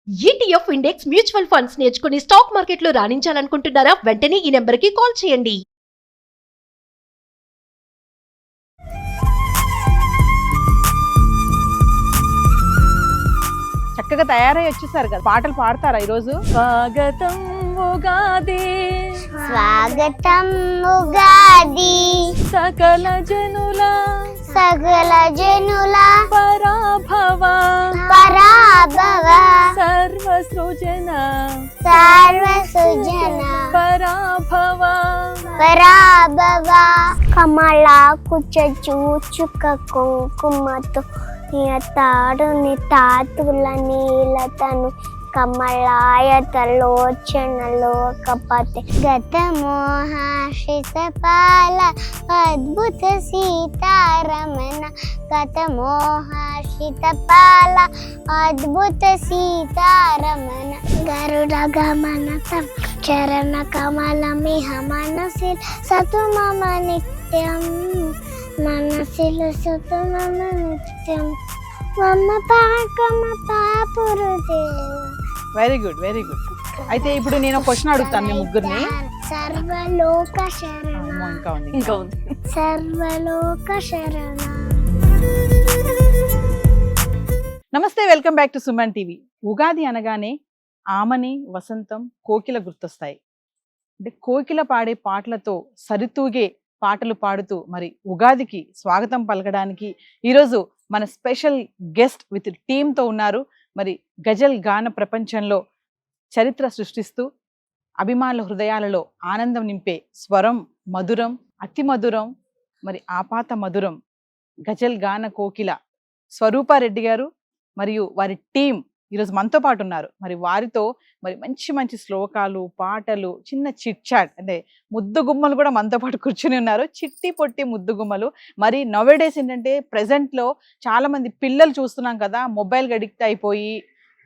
ETF index mutual funds నేర్చుకుని stock మార్కెట్లో రాణించాలనుకుంటున్నారా? వెంటనే ఈ నెంబర్కి కాల్ చేయండి. చక్కగా తయారై వచ్చేసారు కదా, పాటలు పాడతారా ఈరోజు? స్వాగతం ఉగాది, స్వాగతం ఉగాది, సకల జనుల పరాభవ పరాభవ, సర్వ సృజన పరాభవ పరాభవ. కమలాకు చూచుక కుంకుమతో తాడుని తాతుల నీలతను కమలాయతలోచనలోకపతి గతమోహాశ్రితపాల అద్భుత సీతారమణ గతమోహాశ్రితపాల అద్భుత సీతారమణ గరుడ గమనతం చరణ కమలమిహ మనసి సతు మమ నిత్యం మనసిలు సతు మమ నిత్యం మమ పాకమ పాపురుదేవ. Very good, very good. అయితే ఇప్పుడు నేను ఒక క్వశ్చన్ అడుగుతాను మీ ముగ్గురిని. సర్వలోక శరణ, ఇంకా ఉంది. సర్వలోక శరణ. నమస్తే, welcome back to Suman TV. Ugadi అనగానే ఆమని, వసంతం, కోకిల గుర్తొస్తాయి. అంటే కోకిల పాడే పాటలతో సరితూగే పాటలు పాడుతూ మరి ఉగాదికి స్వాగతం పలకడానికి ఈరోజు మన స్పెషల్ గెస్ట్ విత్ టీమ్తో ఉన్నారు. మరి గజల్ గాన ప్రపంచంలో చరిత్ర సృష్టిస్తూ అభిమానుల హృదయాలలో ఆనందం నింపే స్వరం మధురం, అతి మధురం, మరి ఆపాత మధురం గజల్ గాన కోకిల స్వరూపారెడ్డి గారు మరియు వారి టీం ఈరోజు మనతో పాటు ఉన్నారు. మరి వారితో మరి మంచి మంచి శ్లోకాలు, పాటలు, చిన్న చిట్ చాట్, అంటే ముద్దు గుమ్మలు కూడా మనతో పాటు కూర్చుని ఉన్నారు. చిట్టి పొట్టి ముద్దు గుమ్మలు. మరి నవేడేస్ ఏంటంటే ప్రెజెంట్లో చాలా మంది పిల్లలు చూస్తున్నాం కదా, మొబైల్కి అడిక్ట్ అయిపోయి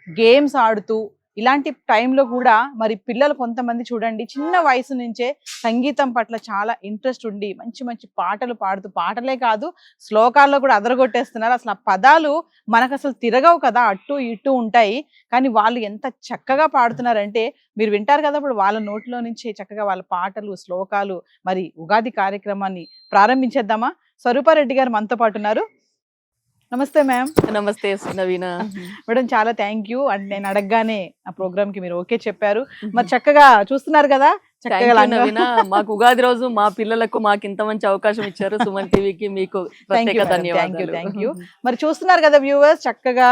గేమ్స్ ఆడుతూ ఇలాంటి టైంలో కూడా మరి పిల్లలు కొంతమంది చూడండి చిన్న వయసు నుంచే సంగీతం పట్ల చాలా ఇంట్రెస్ట్ ఉండి మంచి మంచి పాటలు పాడుతూ, పాటలే కాదు శ్లోకాల్లో కూడా అదరగొట్టేస్తున్నారు. అసలు ఆ పదాలు మనకు అసలు తిరగవు కదా, అటు ఇటు ఉంటాయి, కానీ వాళ్ళు ఎంత చక్కగా పాడుతున్నారంటే మీరు వింటారు కదా. ఇప్పుడు వాళ్ళ నోట్లో నుంచి చక్కగా వాళ్ళ పాటలు, శ్లోకాలు. మరి ఉగాది కార్యక్రమాన్ని ప్రారంభించేద్దామా? స్వరూపారెడ్డి గారు మనతో పాటు ఉన్నారు. నమస్తే మ్యామ్. నమస్తే నవీన మేడం, చాలా థ్యాంక్ యూ. అండ్ నేను అడగగానే ఆ ప్రోగ్రామ్ కి మీరు ఓకే చెప్పారు. మరి చక్కగా చూస్తున్నారు కదా, చక్కగా నవీన మాకు ఉగాది రోజు మా పిల్లలకు మాకు ఇంత మంచి అవకాశం ఇచ్చారు సుమన్ టీవీకి, మీకు ప్రత్యేక ధన్యవాదాలు. Thank you. మరి చూస్తున్నారు కదా వ్యూవర్స్, చక్కగా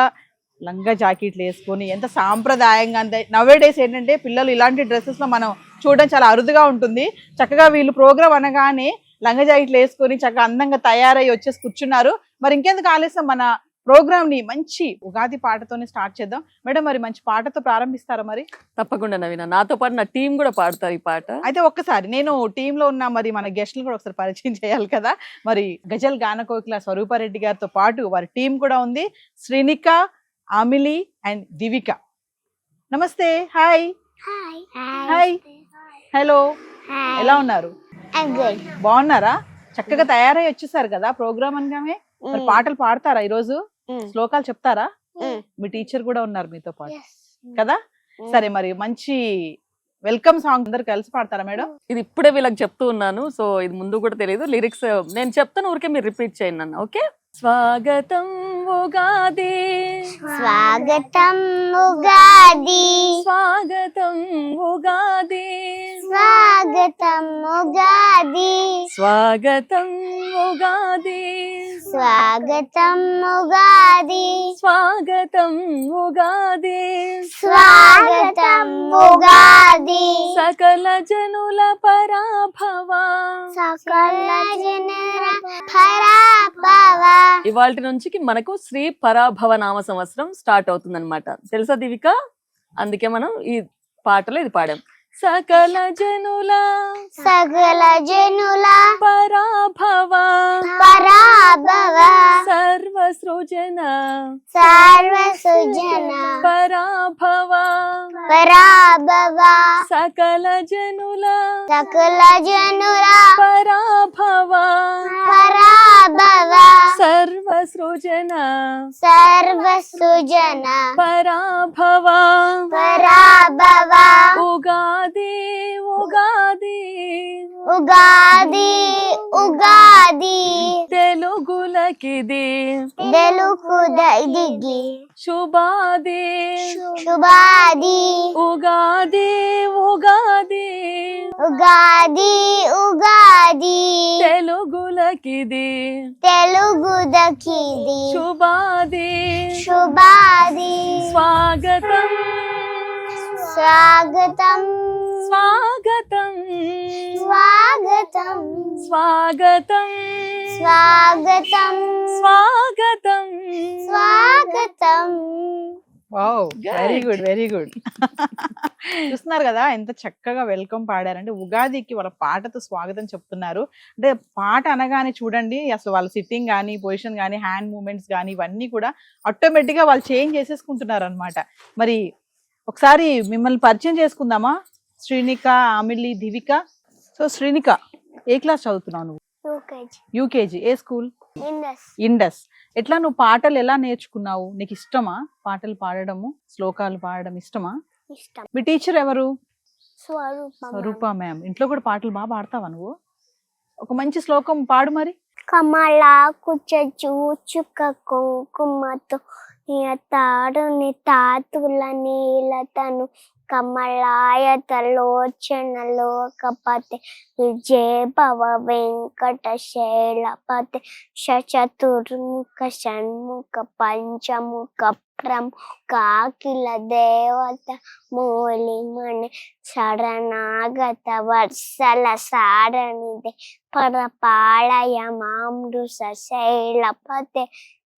లంగా జాకెట్లు వేసుకొని ఎంత సాంప్రదాయంగా. అంతే నవేడేస్ ఏంటంటే పిల్లలు ఇలాంటి డ్రెస్సెస్ లో మనం చూడడం చాలా అరుదుగా ఉంటుంది. చక్కగా వీళ్ళు ప్రోగ్రామ్ అనగానే లంగా జాకెట్లు వేసుకొని చక్కగా అందంగా తయారై వచ్చేసి కూర్చున్నారు. మరి ఇంకెందుకు ఆలస్యం, మన ప్రోగ్రామ్ ని మంచి ఉగాది పాటతోనే స్టార్ట్ చేద్దాం. మేడం, మరి మంచి పాటతో ప్రారంభిస్తారా? మరి తప్పకుండా నవీన, నాతో పాటు నా టీం కూడా పాడతారు ఈ పాట. అయితే ఒక్కసారి నేను టీమ్ లో ఉన్న మరి మన గెస్ట్లు కూడా ఒకసారి పరిచయం చేయాలి కదా. మరి గజల్ గాన కోకిల స్వరూపారెడ్డి గారితో పాటు వారి టీం కూడా ఉంది. శ్రీనిక, అమిలి అండ్ దివిక. నమస్తే. హాయ్. హాయ్. హలో, ఎలా ఉన్నారు? బాగున్నారా? చక్కగా తయారై వచ్చేసారు కదా ప్రోగ్రామ్ అనగానే. మరి పాటలు పాడతారా ఈరోజు? శ్లోకాలు చెప్తారా? మీ టీచర్ కూడా ఉన్నారు మీతో పాటు కదా. సరే, మరి మంచి వెల్కమ్ సాంగ్ అందరు కలిసి పాడతారా మేడం? ఇది ఇప్పుడే వీళ్ళకి చెప్తూ ఉన్నాను, సో ఇది ముందు కూడా తెలియదు. లిరిక్స్ నేను చెప్తాను, ఊరికే మీరు రిపీట్ చేయండి అన్న. ఓకే. స్వాగతం ఉగాది, స్వాగతం ఉగాది, స్వాగతం ఉగాది, స్వాగతం ఉగాది, స్వాగతం ఉగాది, స్వాగతం ఉగాది, స్వాగతం ఉగాది, స్వాగతం ఉగాది, సకల జనుల పరాభవ సకల జనుల పరాభవ. ఇవాళ నుంచి మనకు శ్రీ పరాభవ నామ సంవత్సరం స్టార్ట్ అవుతుంది అనమాట. తెలుసా దివిక? అందుకే మనం ఈ పాటలో ఇది పాడాం. సకల జనుల పరాభవ పరాభవ, సర్వ సృజన పరాభవ పరాభవ, సకల జనుల పరాభవ పరాభవ సర్వ సృజన పరాభవ ఉగాది ఉగాది తెలుగులకిది తెలుగుదిగి శుభాది శుభాది ఉగాది ఉగాది ఉగాది ఉగాది తెలుగులకిది తెలుగుదకిది శుభాది శుభాది స్వాగతం స్వాగతం స్వాగతం స్వాగతం వావ్ స్వాగతం స్వాగతం స్వాగతం స్వాగతం వెరీ గుడ్ వెరీ గుడ్. చూస్తున్నారు కదా ఎంత చక్కగా వెల్కమ్ పాడారంటే ఉగాదికి వాళ్ళ పాటతో స్వాగతం చెప్తున్నారు. అంటే పాట అనగానే చూడండి అసలు వాళ్ళ సిట్టింగ్ కానీ పొజిషన్ కానీ హ్యాండ్ మూమెంట్స్ కానీ ఇవన్నీ కూడా ఆటోమేటిక్ గా వాళ్ళు చేంజ్ చేసేసుకుంటున్నారు అనమాట. మరి ఒకసారి మిమ్మల్ని పరిచయం చేసుకుందామా? శ్రీనిక, ఆమిలి, దివిక. సో శ్రీనిక ఏ క్లాస్ చదువుతున్నావు నువ్వు? యూకేజీ. ఏ స్కూల్? ఇండస్. ఎట్లా నువ్వు పాటలు ఎలా నేర్చుకున్నావు? నీకు ఇష్టమా పాటలు పాడడము, శ్లోకాలు పాడడం ఇష్టమా? ఇష్టం. మీ టీచర్ ఎవరు? స్వరూప మ్యామ్. ఇంట్లో కూడా పాటలు బాగా పాడతావా నువ్వు? ఒక మంచి శ్లోకం పాడు మరి. కమలాకు చూచుక కుంకుమతో తాడుని తాతుల నీలతను కమలాయతలోచనలోకపతి విజయ భవ వెంకట శైలపతి చతుర్ముఖ షణ్ముఖ పంచముఖ ప్రముఖాఖిల దేవత మూలిమణి శరణాగత వర్షల సారణిదే పరపాళయ మామృష శైలపతి.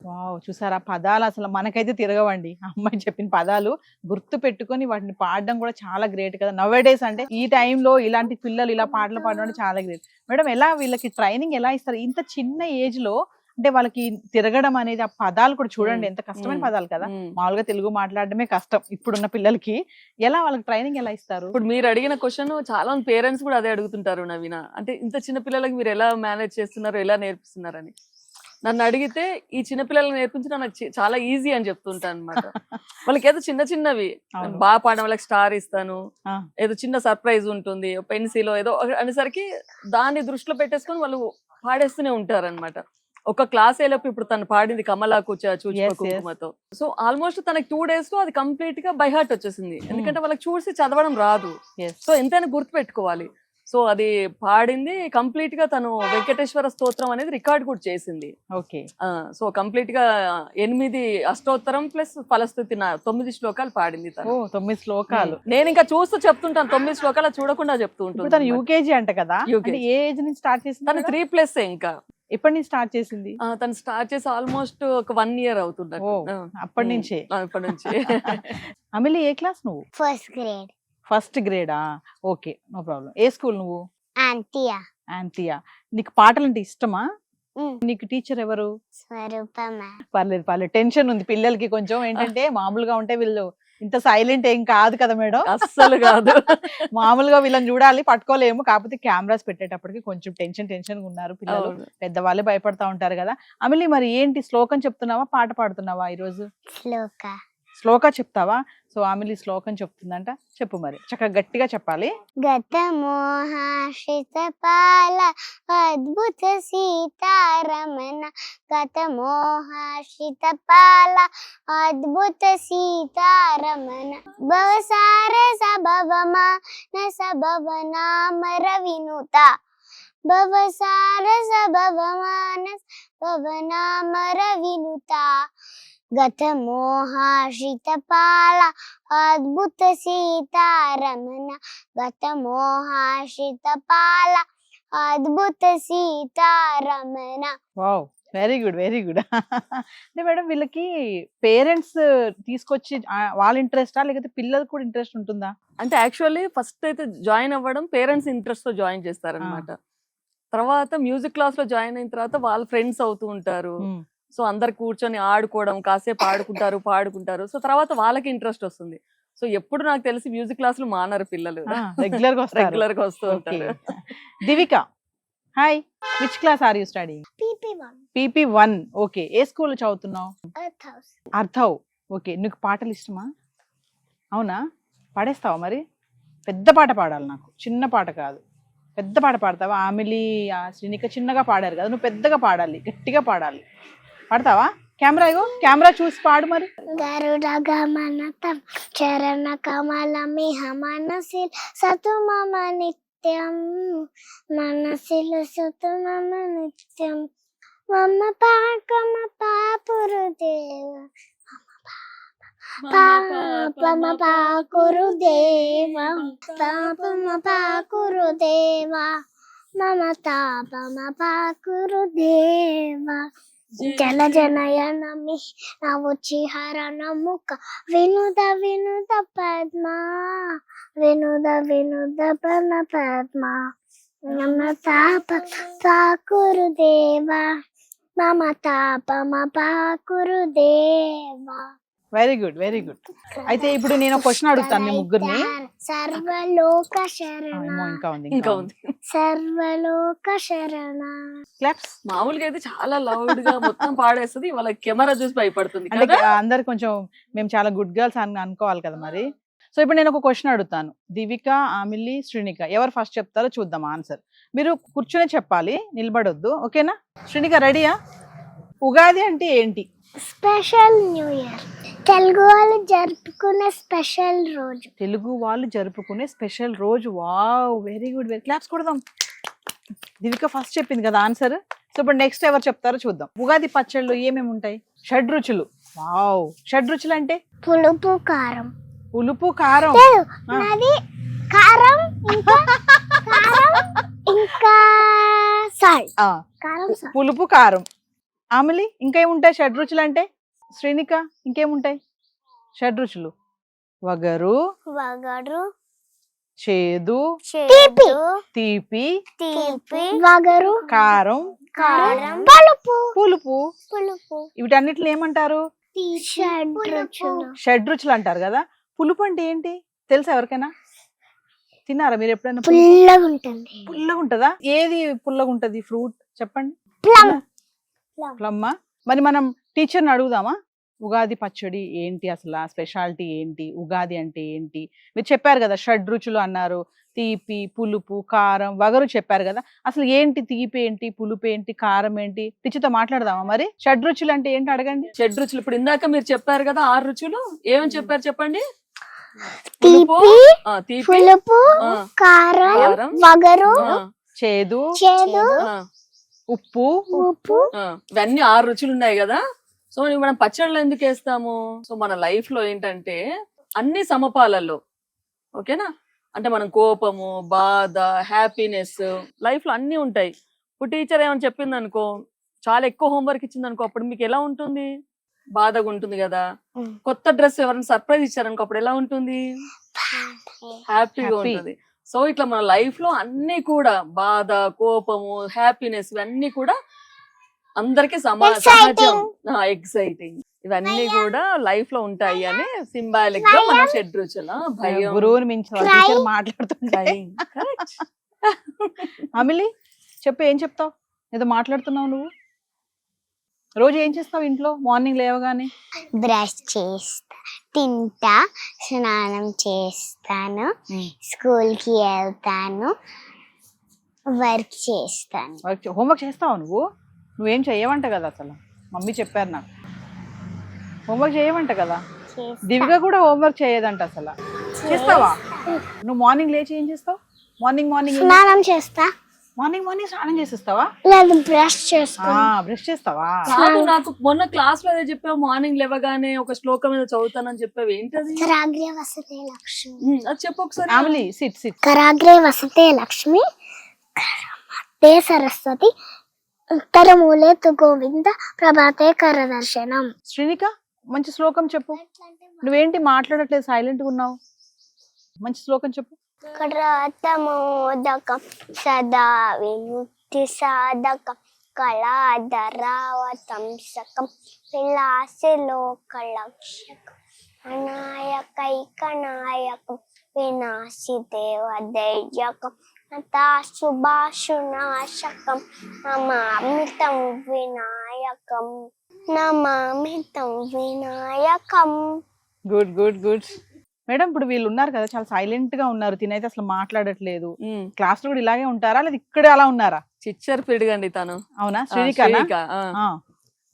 వావ్, చూసారా పదాలు అసలు మనకైతే తిరగవండి. అమ్మాయి చెప్పిన పదాలు గుర్తు పెట్టుకొని వాటిని పాడడం కూడా చాలా గ్రేట్ కదా. నవ్ డేస్ అంటే ఈ టైంలో ఇలాంటి పిల్లలు ఇలా పాటలు పాడడం అంటే చాలా గ్రేట్. మేడం ఎలా వీళ్ళకి ట్రైనింగ్ ఎలా ఇస్తారు ఇంత చిన్న ఏజ్ లో? అంటే వాళ్ళకి తిరగడం అనేది ఆ పదాలు కూడా చూడండి ఎంత కష్టమైన పదాలు కదా. మామూలుగా తెలుగు మాట్లాడడమే కష్టం ఇప్పుడున్న పిల్లలకి. ఎలా వాళ్ళకి ట్రైనింగ్ ఎలా ఇస్తారు? ఇప్పుడు మీరు అడిగిన క్వశ్చన్ చాలా మంది పేరెంట్స్ కూడా అదే అడుగుతుంటారు నవీన. అంటే ఇంత చిన్న పిల్లలకి మీరు ఎలా మేనేజ్ చేస్తున్నారు, ఎలా నేర్పిస్తున్నారని నన్ను అడిగితే ఈ చిన్న పిల్లలకు నేర్పించడం నాకు చాలా ఈజీ అని చెప్తుంటాను అనమాట. వాళ్ళకి ఏదో చిన్న చిన్నవి బాగా పాడడం, వాళ్ళకి స్టార్ ఇస్తాను, ఏదో చిన్న సర్ప్రైజ్ ఉంటుంది, పెన్సిల్ ఏదో అనేసరికి దాన్ని దృష్టిలో పెట్టేసుకొని వాళ్ళు పాడేస్తూనే ఉంటారు అనమాట. ఒక క్లాస్ అయ్యేలోపు ఇప్పుడు తను పాడింది కమలాకు కుంకుమతో. సో ఆల్మోస్ట్ తనకి 2 days లో అది కంప్లీట్ గా బై హార్ట్ వచ్చేసింది. ఎందుకంటే వాళ్ళకి చూసి చదవడం రాదు. సో ఎంతైనా గుర్తు పెట్టుకోవాలి. సో అది పాడింది కంప్లీట్ గా తను వెంకటేశ్వర స్తోత్రం అనేది రికార్డ్ కూడా చేసింది. ఓకే. సో కంప్లీట్ గా 8 అష్టోత్తరం ప్లస్ ఫలస్తుతి 9 శ్లోకాలు పాడింది తను. 9 శ్లోకాలు. నేను ఇంకా చూస్తూ చెప్తుంటాను, 9 శ్లోకాలు చూడకుండా చెప్తూ ఉంటాను. తను యూకేజీ అంట కదా. ఏ ఏజ్ నుంచి స్టార్ట్ చేసింది? తను 3+ ఇంకా. ఎప్పటి నుంచి స్టార్ట్ చేసింది? తను స్టార్ట్ చేసి ఆల్మోస్ట్ ఒక 1 year అవుతుంది. అప్పటి నుంచే. అప్పటి నుంచి. అమిలి ఏ క్లాస్ నువ్వు? ఫస్ట్ గ్రేడా? Okay, no problem. ఏ స్కూల్ నువ్వు? ఆంతియా. నీకు పాటలు అంటే ఇష్టమా? నీకు టీచర్ ఎవరు? స్వరూప. పర్లేదు టెన్షన్ ఉంది పిల్లలకి కొంచెం. ఏంటంటే మామూలుగా ఉంటే వీళ్ళు ఇంత సైలెంట్ ఏం కాదు కదా మేడం. అస్సలు కాదు. మామూలుగా వీళ్ళని చూడాలి, పట్టుకోలేము. కాకపోతే కెమెరాస్ పెట్టేటప్పటికి కొంచెం టెన్షన్ ఉన్నారు పిల్లలు. పెద్దవాళ్ళే భయపడతా ఉంటారు కదా. అమిలి మరి ఏంటి శ్లోకం చెప్తున్నావా, పాట పాడుతున్నావా ఈరోజు? శ్లోక చెప్తావా? సో అమిలి శ్లోకం చెప్తుందంట, చెప్పు మరి. చక్కగా గట్టిగా చెప్పాలి. గత మోహాశ్రిత పాల అద్భుత సీతారమణ, గత మోహాశ్రిత పాల అద్భుత సీతారమణ, భవసార సభవమాన సభవనామర వినుత, భవసార సభవమాన భవనామర వినుత, గత మోహాశ్రిత పాల అద్భుత సీతారమణ, గత మోహాశ్రిత పాల అద్భుత సీతారమణ. వావ్, వెరీ గుడ్ అంటే మేడం వీళ్ళకి పేరెంట్స్ తీసుకొచ్చి వాళ్ళ ఇంట్రెస్టా లేకపోతే పిల్లలకు కూడా ఇంట్రెస్ట్ ఉంటుందా? అంటే యాక్చువల్లీ ఫస్ట్ అయితే జాయిన్ అవ్వడం పేరెంట్స్ ఇంట్రెస్ట్ తో జాయిన్ చేస్తారనమాట. తర్వాత మ్యూజిక్ క్లాస్ లో జాయిన్ అయిన తర్వాత వాళ్ళ ఫ్రెండ్స్ అవుతూ ఉంటారు. సో అందరు కూర్చొని ఆడుకోవడం, కాసేపు పాడుకుంటారు. సో తర్వాత వాళ్ళకి ఇంట్రెస్ట్ వస్తుంది. సో ఎప్పుడు నాకు తెలిసి మ్యూజిక్ క్లాసులు మానరు పిల్లలు, రెగ్యులర్ గా వస్తూ ఉంటారు. Divika, hi, which class are you studying? PP1. Okay, ఏ స్కూల్ చదువుతున్నావు? అర్థవ్. ఓకే, నీకు పాటలు ఇష్టమా? అవునా, పాడేస్తావా మరి? పెద్ద పాట పాడాలి నాకు, చిన్న పాట కాదు. పెద్ద పాట పాడతావా? ఆమిలి శ్రీనిక చిన్నగా పాడారు కదా, నువ్వు పెద్దగా పాడాలి, గట్టిగా పాడాలి. పాడతావా? కెమెరా ఇగో, కెమెరా చూసి పాడు మరి. గరుడ గమనతం చరణ కమలమిహ మనసిల్ సతు మమ నిత్యం మనసిల్ సతు మమ నిత్యం మమ పాకమ పాపురుదేవ పాపమ పాకురుదేవ పాపమ పాకురుదేవ మమ తాపమ పాకురుదేవ జల జనయనమి నవుచిహర నముక వినుద వినుద పద్మ వినుద వినుద పన పద్మ మమ తాప పాకురుదేవ మమ తాపమ పాకురుదేవ. Very good, very good. అయితే ఇప్పుడు నేను క్వశ్చన్ అడుగుతాను మీ ముగ్గురిని. సర్వలోక శరణ ఇంకా ఉంది, ఇంకా ఉంది. సర్వలోక శరణ. క్లాప్స్. మామూలుగా అయితే చాలా లౌడ్ గా మొత్తం పాడేస్తుంది, వాళ్ళ కెమెరా చూసి భయపడుతుంది అంటే కదా. అందరు కొంచెం మేము చాలా గుడ్ గర్ల్స్ అని అనుకోవాలి కదా మరి. సో ఇప్పుడు నేను ఒక క్వశ్చన్ అడుగుతాను. దివిక, ఆమిలి, శ్రీనిక ఎవరు ఫస్ట్ చెప్తారో చూద్దాం ఆన్సర్. మీరు కూర్చునే చెప్పాలి, నిలబడొద్దు, ఓకేనా? శ్రీనిక రెడీయా? ఉగాది అంటే ఏంటి? స్పెషల్ న్యూ ఇయర్, తెలుగు వాళ్ళు జరుపుకునే స్పెషల్ రోజు. తెలుగు వాళ్ళు జరుపుకునే స్పెషల్ రోజు. Wow, very good, very. Claps కొడదాం. దివిక ఫస్ట్ చెప్పింది కదా ఆన్సర్. సో ఇప్పుడు నెక్స్ట్ ఎవరు చెప్తారో చూద్దాం. ఉగాది పచ్చళ్ళు ఏమేమి ఉంటాయి? షడ్రుచులు. వావ్, షడ్రుచులు అంటే పులుపు కారం. పులుపు కారం. నాది కారం ఇంకా కారం ఇంకా సాల్ట్. కారం సాల్ట్. పులుపు కారం. ఆమిలి, ఇంకేముంటాయి షడ్రుచులు అంటే? శ్రీనిక, ఇంకేముంటాయి షడ్రుచులు? వగరు, వగరు, చేదు, తీపి, తీపి, తీపి, వగరు, కారం, కారం, పులుపు, పులుపు. పులుపు. వీటన్నిటిని ఏమంటారు? షడ్రుచులు. షడ్రుచులు అంటారు కదా. పులుపు అంటే ఏంటి తెలుసా ఎవరికైనా? తిన్నారా మీరు ఎప్పుడైనా? పుల్లగా ఉంటుంది. పుల్లగా ఉంటదా? ఏది పుల్లగా ఉంటది ఫ్రూట్ చెప్పండి. ప్లమ్. ప్లమ్మా? మరి మనం టీచర్ని అడుగుదామా? ఉగాది పచ్చడి ఏంటి, అసలు స్పెషాలిటీ ఏంటి, ఉగాది అంటే ఏంటి? మీరు చెప్పారు కదా షడ్రుచులు అన్నారు, తీపి, పులుపు, కారం, వగరు చెప్పారు కదా. అసలు ఏంటి తీపి ఏంటి, పులుపు ఏంటి, కారం ఏంటి? టీచర్తో మాట్లాడదామా మరి? షడ్రుచులు అంటే ఏంటి అడగండి. షడ్రుచులు ఇప్పుడు ఇందాక మీరు చెప్పారు కదా 6 రుచులు, ఏమని చెప్పారు చెప్పండి? తీపి, తీపి, పులుపు, ఆ, కారం, కారం, వగరు, ఆ, చేదు, చేదు, ఆ, ఉప్పు. ఉప్పు. ఇవన్నీ 6 రుచులు ఉన్నాయి కదా. సో మనం పచ్చళ్ళు ఎందుకు వేస్తాము? సో మన లైఫ్ లో ఏంటంటే అన్ని సమపాలలో, ఓకేనా? అంటే మనం కోపము, బాధ, హ్యాపీనెస్, లైఫ్ లో అన్ని ఉంటాయి. ఇప్పుడు టీచర్ ఏమని చెప్పింది అనుకో, చాలా ఎక్కువ హోంవర్క్ ఇచ్చింది అనుకో, అప్పుడు మీకు ఎలా ఉంటుంది? బాధగా ఉంటుంది కదా. కొత్త డ్రెస్ ఎవరైనా సర్ప్రైజ్ ఇచ్చారనుకో, అప్పుడు ఎలా ఉంటుంది? హ్యాపీగా ఉంటుంది. సో ఇట్లా మన లైఫ్ లో అన్ని కూడా బాధ, కోపము, హ్యాపీనెస్ ఇవన్నీ కూడా అందరికి సహజం, ఎక్సైటింగ్, ఇవన్నీ కూడా లైఫ్ లో ఉంటాయి అని సింబాలిక్ గా మనం షడ్రుచుల భయం, గురువుని మించిన టీచర్ మాట్లాడుతుంటాయి. Correct. అమిలి చెప్పు, ఏం చెప్తావు? ఏదో మాట్లాడుతున్నావు నువ్వు. రోజు ఏం చేస్తావు ఇంట్లో? మార్నింగ్ లేవగానే బ్రష్ చేస్తా, తింటా, స్నానం చేస్తాను, స్కూల్ కి వెళ్తాను, వర్క్ చేస్తాను. హోంవర్క్ చేస్తావు నువ్వు? నువ్వేం చెయ్యవంట కదా అసలు, మమ్మీ చెప్పారు నాకు. హోంవర్క్ చేయవంట కదా. దివ్య కూడా హోంవర్క్ చేయదంట అసలు. చేస్తావా? నువ్వు మార్నింగ్ లేచి ఏం చేస్తావు? మార్నింగ్ స్నానం చేస్తా. మార్నింగ్ స్నానం చేసేస్తావా? లేదు, బ్రష్ చేస్తా. బ్రష్ చేస్తావా? కాదు, నాకు మొన్న క్లాస్ లో అదే చెప్పావు, మార్నింగ్ లేవగానే ఒక శ్లోకం మీద చదువుతానని చెప్పావు, ఏంటది? కరాగ్రే వసతే లక్ష్మి. అది చెప్పు ఒకసారి. ఆమిలి సిట్. కరాగ్రే వసతే లక్ష్మి, కరమధ్యే సరస్వతి, ఉత్తరమూలే తు గోవింద, ప్రభాతే కరదర్శనం. శ్రీనిక, మంచి శ్లోకం చెప్పు. నువ్వేంటి మాట్లాడట్లేదు, సైలెంట్ గా ఉన్నావు? మంచి శ్లోకం చెప్పు. కరాతమోదకం సదా విముక్తి సాధకం, కళాధరావతంసకం, విలాసిలోకలక్షకం, అనాయకైకనాయకం, వినాశి దేవదైర్యకం, నతాశుభాశునాశకం, నమామితం వినాయకం, నమామితం వినాయకం. గుడ్. మేడం ఇప్పుడు వీళ్ళు ఉన్నారు కదా, చాలా సైలెంట్ గా ఉన్నారు, తినైతే అసలు మాట్లాడట్లేదు. ఉమ్. క్లాస్ లో కూడా ఇలాగే ఉంటారా లేదా ఇక్కడే అలా ఉన్నారా? చిచ్చర్ పిడుగండి తను. అవునా? ఆ, శ్రీకానా? శ్రీక, ఆ.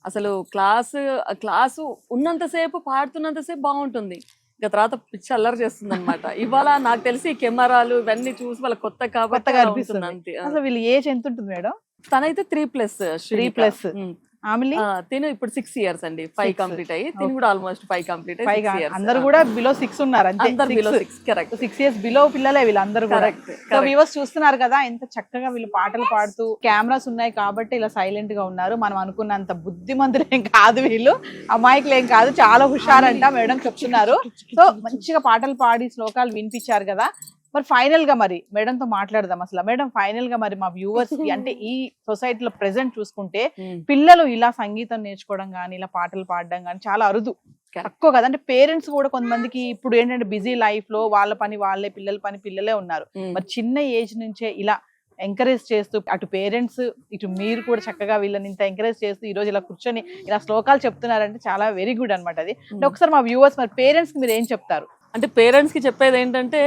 అసలు క్లాసు ఉన్నంతసేపు పాడుతున్నంతసేపు బాగుంటుంది, ఇక తర్వాత పిచ్చి అల్లరి చేస్తుంది అనమాట. ఇవాళ నాకు తెలిసి కెమెరాలు ఇవన్నీ చూసి వాళ్ళ కొత్తగా కొత్తగా అనిపిస్తుంది అనిపిస్తుంది. అంతే. అసలు వీళ్ళు ఏజ్ ఎంత ఉంటుంది మేడం? తనైతే 3+ 3+. ఆమెలి తిను ఇప్పుడు 6 years అండి, 5 కంప్లీట్ అయ్యి, తిను కూడా ఆల్మోస్ట్ 5 కంప్లీట్ అయ్యి 6 years. అందరు కూడా బిలో 6 ఉన్నారు అంతే. అందరు below 6, కరెక్ట్. 6 years బిలో పిల్లలే వీళ్ళందరూ కూడా. కరెక్ట్. సో వ్యూవర్స్ చూస్తున్నారు కదా ఎంత చక్కగా వీళ్ళు పాటలు పాడుతూ, కెమెరాస్ ఉన్నాయి కాబట్టి ఇలా సైలెంట్ గా ఉన్నారు. మనం అనుకున్నంత బుద్ధిమంతులు ఏం కాదు వీళ్ళు, అమాయకులు ఏం కాదు, చాలా హుషారంట మేడం చెప్తున్నారు. సో మంచిగా పాటలు పాడి శ్లోకాలు వినిపించారు కదా. మరి ఫైనల్ గా మరి మేడం తో మాట్లాడదాం. అసలు మేడం ఫైనల్ గా మరి మా వ్యూవర్స్ కి అంటే ఈ సొసైటీలో ప్రెసెంట్ చూసుకుంటే పిల్లలు ఇలా సంగీతం నేర్చుకోవడం గానీ, ఇలా పాటలు పాడడం గానీ చాలా అరుదు, తక్కువ కదా. అంటే పేరెంట్స్ కూడా కొంతమందికి ఇప్పుడు ఏంటంటే బిజీ లైఫ్ లో వాళ్ళ పని వాళ్ళే, పిల్లల పని పిల్లలే ఉన్నారు. మరి చిన్న ఏజ్ నుంచే ఇలా ఎంకరేజ్ చేస్తూ, అటు పేరెంట్స్ ఇటు మీరు కూడా చక్కగా వీళ్ళని ఇంత ఎంకరేజ్ చేస్తూ ఈ రోజు ఇలా కూర్చొని ఇలా శ్లోకాలు చెప్తున్నారంటే చాలా వెరీ గుడ్ అనమాట అది. అంటే ఒకసారి మా వ్యూవర్స్ మరి పేరెంట్స్ కి మీరు ఏం చెప్తారు? అంటే పేరెంట్స్ కి చెప్పేది ఏంటంటే,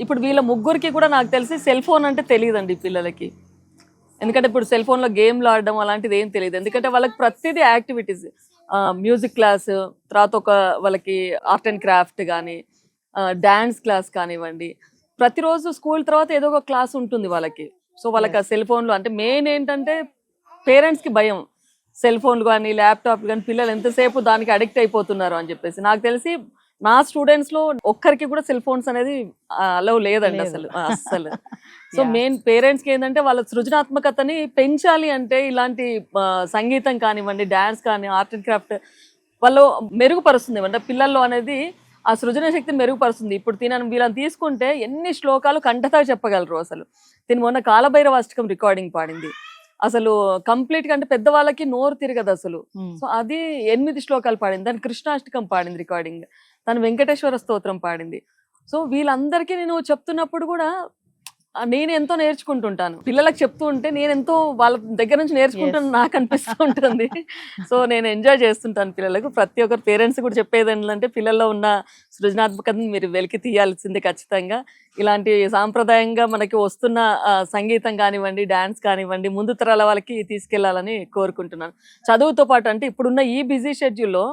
ఇప్పుడు వీళ్ళ ముగ్గురికి కూడా నాకు తెలిసి సెల్ ఫోన్ అంటే తెలియదండి పిల్లలకి. ఎందుకంటే ఇప్పుడు సెల్ ఫోన్ లో గేమ్లు ఆడడం అలాంటిది ఏం తెలియదు. ఎందుకంటే వాళ్ళకి ప్రతిదీ యాక్టివిటీస్, మ్యూజిక్ క్లాస్, తర్వాత వాళ్ళకి ఆర్ట్ అండ్ క్రాఫ్ట్ కానీ, డాన్స్ క్లాస్ కానివ్వండి, ప్రతిరోజు స్కూల్ తర్వాత ఏదో ఒక క్లాస్ ఉంటుంది వాళ్ళకి. సో వాళ్ళకి ఆ సెల్ ఫోన్లో అంటే మెయిన్ ఏంటంటే పేరెంట్స్ కి భయం, సెల్ ఫోన్లు కానీ ల్యాప్టాప్ కానీ పిల్లలు ఎంతసేపు దానికి అడిక్ట్ అయిపోతున్నారు అని చెప్పేసి. నాకు తెలిసి నా స్టూడెంట్స్ లో ఒక్కరికి కూడా సెల్ ఫోన్స్ అనేది అలౌ లేదండి అసలు. సో మెయిన్ పేరెంట్స్ కి ఏంటంటే వాళ్ళ సృజనాత్మకతని పెంచాలి అంటే ఇలాంటి సంగీతం కానివ్వండి, డాన్స్ కానీ, ఆర్ట్ అండ్ క్రాఫ్ట్ వాళ్ళు మెరుగుపరుస్తుంది అంటే పిల్లల్లో అనేది ఆ సృజన శక్తిని మెరుగుపరుస్తుంది. ఇప్పుడు వీళ్ళని తీసుకుంటే ఎన్ని శ్లోకాలు కంఠతా చెప్పగలరు అసలు. మొన్న కాలభైరవ అష్టకం రికార్డింగ్ పాడింది అసలు కంప్లీట్ గా, అంటే పెద్దవాళ్ళకి నోరు తిరగదు అసలు. సో అది 8 శ్లోకాలు పాడింది. దాని కృష్ణాష్టకం పాడింది రికార్డింగ్, తను వెంకటేశ్వర స్తోత్రం పాడింది. సో వీళ్ళందరికీ నేను చెప్తున్నప్పుడు కూడా నేను ఎంతో నేర్చుకుంటుంటాను. పిల్లలకు చెప్తూ ఉంటే నేను ఎంతో వాళ్ళ దగ్గర నుంచి నేర్చుకుంటాను నాకు అనిపిస్తూ ఉంటుంది. సో నేను ఎంజాయ్ చేస్తుంటాను పిల్లలకు. ప్రతి ఒక్కరు పేరెంట్స్ కూడా చెప్పేది ఏంటంటే పిల్లల్లో ఉన్న సృజనాత్మకతను మీరు వెలికి తీయాల్సిందే ఖచ్చితంగా. ఇలాంటి సాంప్రదాయంగా మనకి వస్తున్న సంగీతం కానివ్వండి, డాన్స్ కానివ్వండి ముందు తరాల వాళ్ళకి తీసుకెళ్లాలని కోరుకుంటున్నాను. చదువుతో పాటు అంటే ఇప్పుడున్న ఈ బిజీ షెడ్యూల్లో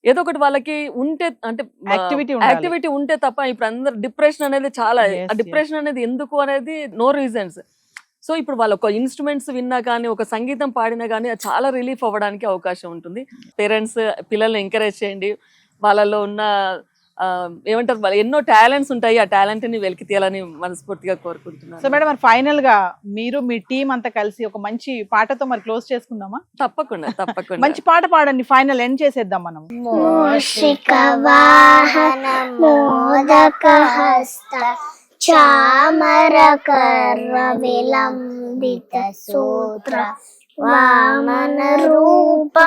ఏదో ఒకటి వాళ్ళకి ఉంటే, అంటే యాక్టివిటీ ఉంటే తప్ప ఇప్పుడు అందరు డిప్రెషన్ అనేది చాలా, డిప్రెషన్ అనేది ఎందుకు అనేది నో రీజన్స్. సో ఇప్పుడు వాళ్ళు ఒక ఇన్స్ట్రుమెంట్స్ విన్నా కానీ, ఒక సంగీతం పాడినా కానీ చాలా రిలీఫ్ అవ్వడానికి అవకాశం ఉంటుంది. పేరెంట్స్ పిల్లల్ని ఎంకరేజ్ చేయండి. వాళ్ళలో ఉన్న ఏమంటారు, వాళ్ళు ఎన్నో టాలెంట్స్ ఉంటాయి, ఆ టాలెంట్ ని వెలికి తీయాలని మనస్ఫూర్తిగా కోరుకుంటున్నాను. సో మేడం మరి ఫైనల్ గా మీరు మీ టీం అంతా కలిసి ఒక మంచి పాటతో మరి క్లోజ్ చేసుకుందామా? తప్పకుండా తప్పకుండా. మంచి పాట పాడండి, ఫైనల్ ఎండ్ చేసేద్దాం మనం. మూషిక వాహన మోదక హస్త చామర కర్ర విలంబిత సూత్ర వామన రూప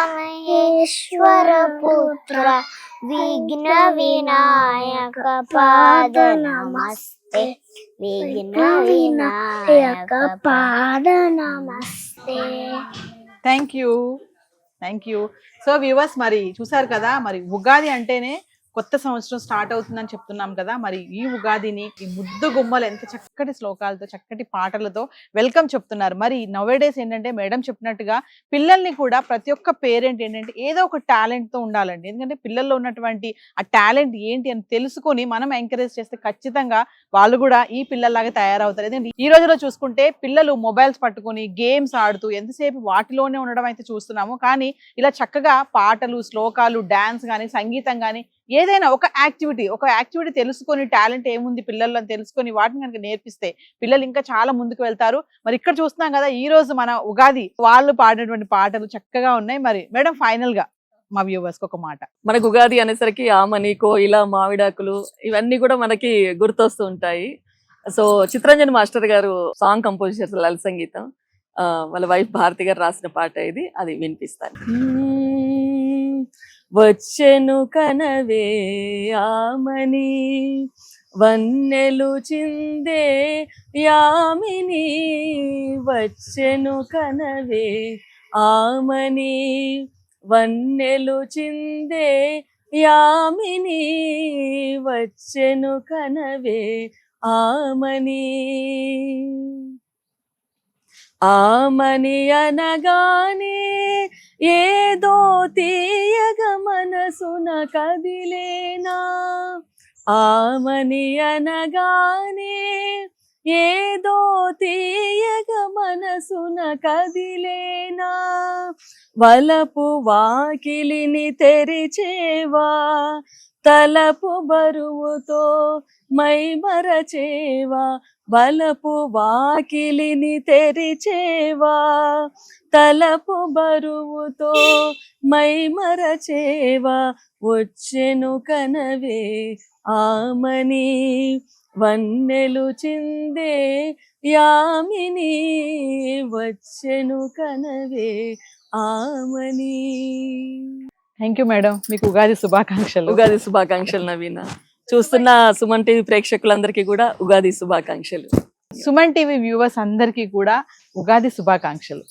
ఈశ్వర పుత్ర విఘ్న వినాయక పాద నమస్తే, విఘ్న వినాయక పాద నమస్తే. Thank you. సో వ్యూవర్స్ మరి చూసారు కదా, మరి ఉగాది అంటేనే కొత్త సంవత్సరం స్టార్ట్ అవుతుందని చెప్తున్నాం కదా. మరి ఈ ఉగాదిని ఈ ముద్దు గుమ్మలు ఎంత చక్కటి శ్లోకాలతో, చక్కటి పాటలతో వెల్కమ్ చెప్తున్నారు. మరి నవేడేస్ ఏంటంటే మేడం చెప్పినట్టుగా పిల్లల్ని కూడా ప్రతి ఒక్క పేరెంట్ ఏంటంటే ఏదో ఒక టాలెంట్ తో ఉండాలండి. ఎందుకంటే పిల్లల్లో ఉన్నటువంటి ఆ టాలెంట్ ఏంటి అని తెలుసుకొని మనం ఎంకరేజ్ చేస్తే ఖచ్చితంగా వాళ్ళు కూడా ఈ పిల్లల్లాగా తయారవుతారు. ఎందుకంటే ఈ రోజులో చూసుకుంటే పిల్లలు మొబైల్స్ పట్టుకొని గేమ్స్ ఆడుతూ ఎంతసేపు వాటిలోనే ఉండడం అయితే చూస్తున్నాము. కానీ ఇలా చక్కగా పాటలు, శ్లోకాలు, డాన్స్ కానీ, సంగీతం కానీ ఏదైనా ఒక యాక్టివిటీ తెలుసుకొని టాలెంట్ ఏముంది పిల్లల్లో తెలుసుకొని వాటిని కనుక నేర్పిస్తే పిల్లలు ఇంకా చాలా ముందుకు వెళ్తారు. మరి ఇక్కడ చూస్తున్నాం కదా ఈ రోజు మన ఉగాది వాళ్ళు పాడినటువంటి పాటలు చక్కగా ఉన్నాయి. మరి మేడం ఫైనల్ గా మా వ్యూవర్స్ ఒక మాట. మనకు ఉగాది అనేసరికి ఆమని, కోయిల, మామిడాకులు ఇవన్నీ కూడా మనకి గుర్తొస్తూ ఉంటాయి. సో చిత్రంజన్ మాస్టర్ గారు సాంగ్ కంపోజ్ చేస్తారు, లలిత సంగీతం. వాళ్ళ వైఫ్ భారతి గారు రాసిన పాట ఇది, అది వినిపిస్తాను. వచ్చెను కనవే ఆమని వన్నెలు చిందే యామిని, వచ్చెను కనవే ఆమని వన్నెలు చిందే యామిని వచ్చెను కనవే ఆమని. ఆమని అనగానే ఏదో తీయగ మనసున కదిలేనా. ఆమని అనగానే ఏదో తీయగ మనసున కదిలేనా. వలపు వాకిలిని తెరిచేవా, తలపు బరువుతో మై మరచేవా. వలపు వాకిలిని తెరిచేవా, తలపు బరువుతో మై మరచేవా. వచ్చెను కనవే ఆమని, వన్నెలు చిందే యామిని. వచ్చెను కనవే ఆమని. థ్యాంక్ యూ మేడం, మీకు ఉగాది శుభాకాంక్షలు. ఉగాది శుభాకాంక్షలు నవీన. చూస్తున్న సుమన్ టీవీ ప్రేక్షకులందరికీ కూడా ఉగాది శుభాకాంక్షలు. సుమన్ టీవీ వ్యూవర్స్ అందరికీ కూడా ఉగాది శుభాకాంక్షలు.